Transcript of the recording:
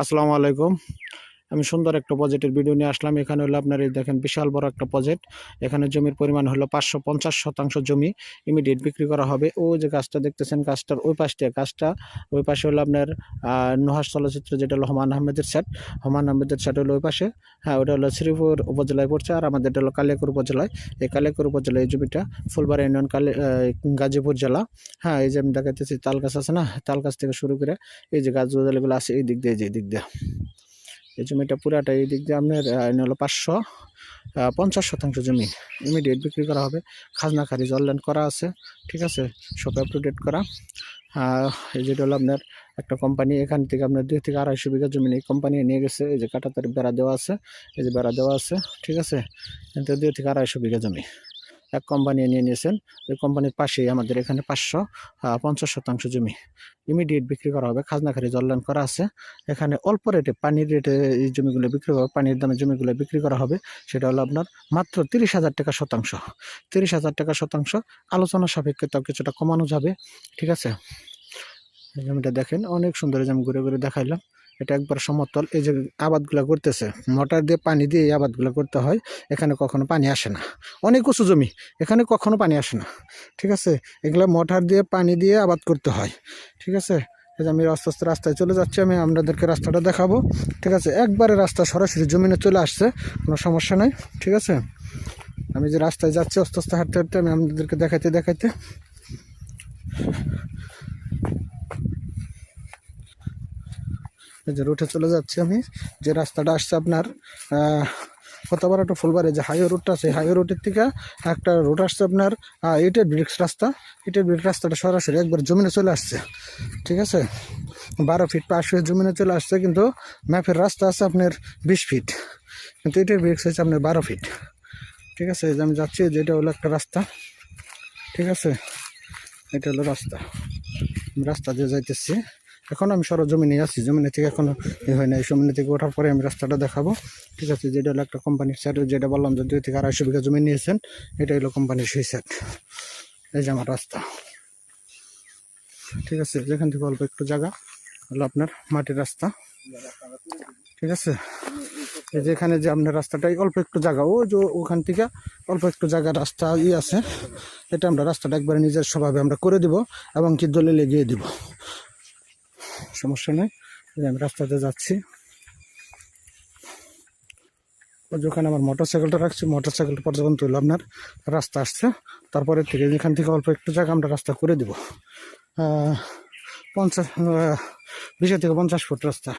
আসসালামু আলাইকুম। আমি সুন্দর একটা প্রজেক্টের ভিডিও নিয়ে আসলাম। এখানে হলো আপনার এই দেখেন বিশাল বড় একটা প্রজেক্ট। এখানে জমির পরিমাণ হলো ৫৫০ শতাংশ জমি ইমিডিয়েট বিক্রি করা হবে। ওই যে গাছটা দেখতেছেন, গাছটার ওই পাশে গাছটা, ওই পাশে হলো আপনার নুহাস চলচ্চিত্র, যেটা হলো হুমায়ূন আহমেদের সেট। হুমায়ূন আহমেদের সেট হলো ওই পাশে। হ্যাঁ, ওটা হলো শ্রীপুর উপজেলায় পড়ছে, আর আমাদের হলো কালিয়াকৈর উপজেলায়। এই কালিয়াকৈর উপজেলায় এই জমিটা, ফুলবাড়ী ইউনিয়ন, গাজীপুর জেলা। হ্যাঁ, এই যে আমি দেখাইতেছি তাল গাছ আছে না, তাল গাছ থেকে শুরু করে এই যে গাছগুলো আছে এই দিক দিয়ে, যে দিক দিয়ে এই জমিটা পুরাটা এই দিক দিয়ে আপনার হলো ৫৫০ শতাংশ জমি ইমিডিয়েট বিক্রি করা হবে। খাজনা খারিজ অনলাইন করা আছে, ঠিক আছে, সব আপ টু ডেট করা। এই যেটা হলো আপনার একটা কোম্পানি, এখান থেকে আপনার 2 থেকে 250 বিঘা জমি এই কোম্পানি নিয়ে গেছে। এই যে কাটাতারি বেড়া দেওয়া আছে, এই যে বেড়া দেওয়া আছে, ঠিক আছে। কিন্তু 2 থেকে 250 বিঘা জমি এক কোম্পানি নিয়ে নিয়েছেন। ওই কোম্পানির পাশেই আমাদের এখানে ৫৫০ শতাংশ জমি ইমিডিয়েট বিক্রি করা হবে। খাজনা খারিজ অনলাইন করা আছে। এখানে অল্প রেটে, পানির রেটে এই জমিগুলো বিক্রি হবে, পানির দামে জমিগুলো বিক্রি করা হবে। সেটা হলো আপনার মাত্র 30,000 টাকা শতাংশ। 30,000 টাকা শতাংশ, আলোচনা সাপেক্ষে তাও কিছুটা কমানো যাবে, ঠিক আছে। এই জমিটা দেখেন অনেক সুন্দর, আমি ঘুরে ঘুরে দেখাইলাম। এটা একবার সমতল। এই যে আবাদগুলো করতেছে, মোটর দিয়ে পানি দিয়ে এই আবাদগুলো করতে হয়। এখানে কখনো পানি আসে না, অনেক উঁচু জমি, এখানে কখনো পানি আসে না, ঠিক আছে। এগুলো মোটর দিয়ে পানি দিয়ে আবাদ করতে হয়, ঠিক আছে। এই যে আমি আস্তে আস্তে রাস্তায় চলে যাচ্ছি, আমি আপনাদেরকে রাস্তাটা দেখাবো, ঠিক আছে। একবারে রাস্তা সরাসরি জমিনে চলে আসছে, কোনো সমস্যা নাই, ঠিক আছে। আমি যে রাস্তায় যাচ্ছি আস্তে আস্তে হাঁটতে হাঁটতে, আমি আপনাদেরকে দেখাইতে দেখাইতে এই যে রুটে চলে যাচ্ছি। আমি যে রাস্তাটা আসছে আপনার কতবার একটা ফুলবাড়ি যে হাইওয়ে রুটটা আছে, হাইওয়ে রুটের থেকে একটা রুট আসছে আপনার ইটের ব্রিক্স রাস্তা। ইটের ব্রিক্স রাস্তাটা সরাসরি একবার জমিনে চলে আসছে, ঠিক আছে। 12 ফিট পাশ হয়ে জমিনে চলে আসছে, কিন্তু ম্যাপের রাস্তা আছে আপনার 20 ফিট, কিন্তু ইটের ব্রিক্স হচ্ছে আপনার 12 ফিট, ঠিক আছে। যে আমি যাচ্ছি, যেটা হলো একটা রাস্তা, ঠিক আছে। এটা হলো রাস্তা, রাস্তা দিয়ে যাইতেছি। এখন আমি সরজমিনে আছি, জমিনে থেকে এখনো হয় না। এই জমিনে থেকে ওঠার পরে আমি রাস্তাটা দেখাবো, ঠিক আছে। যেটা হলো একটা কোম্পানির সেট, যেটা বললাম যে 2 থেকে 250 বিঘা জমি নিয়েছেন, এটা হলো কোম্পানির সেই সেট। এই যে আমার রাস্তা, ঠিক আছে। যেখান থেকে অল্প একটু জায়গা হলো আপনার মাটির রাস্তা, ঠিক আছে। এই যে এখানে যে আপনার রাস্তাটাই অল্প একটু জায়গা, ও যে ওখান থেকে অল্প একটু জায়গা রাস্তা আছে। এটা আমরা রাস্তাটা একবারে নিজের স্বভাবে আমরা করে দিব, এবং কি দলে লেগিয়ে দিব, সমস্যা নেই। আমি রাস্তাতে যাচ্ছি, যেখানে আমার মোটরসাইকেলটা রাখছি, মোটরসাইকেলটা পর্যন্ত হলো আপনার রাস্তা আসছে। তারপরে থেকে এখান থেকে অল্প একটু জায়গা আমরা রাস্তা করে দিব, 20 থেকে 50 ফুট রাস্তা।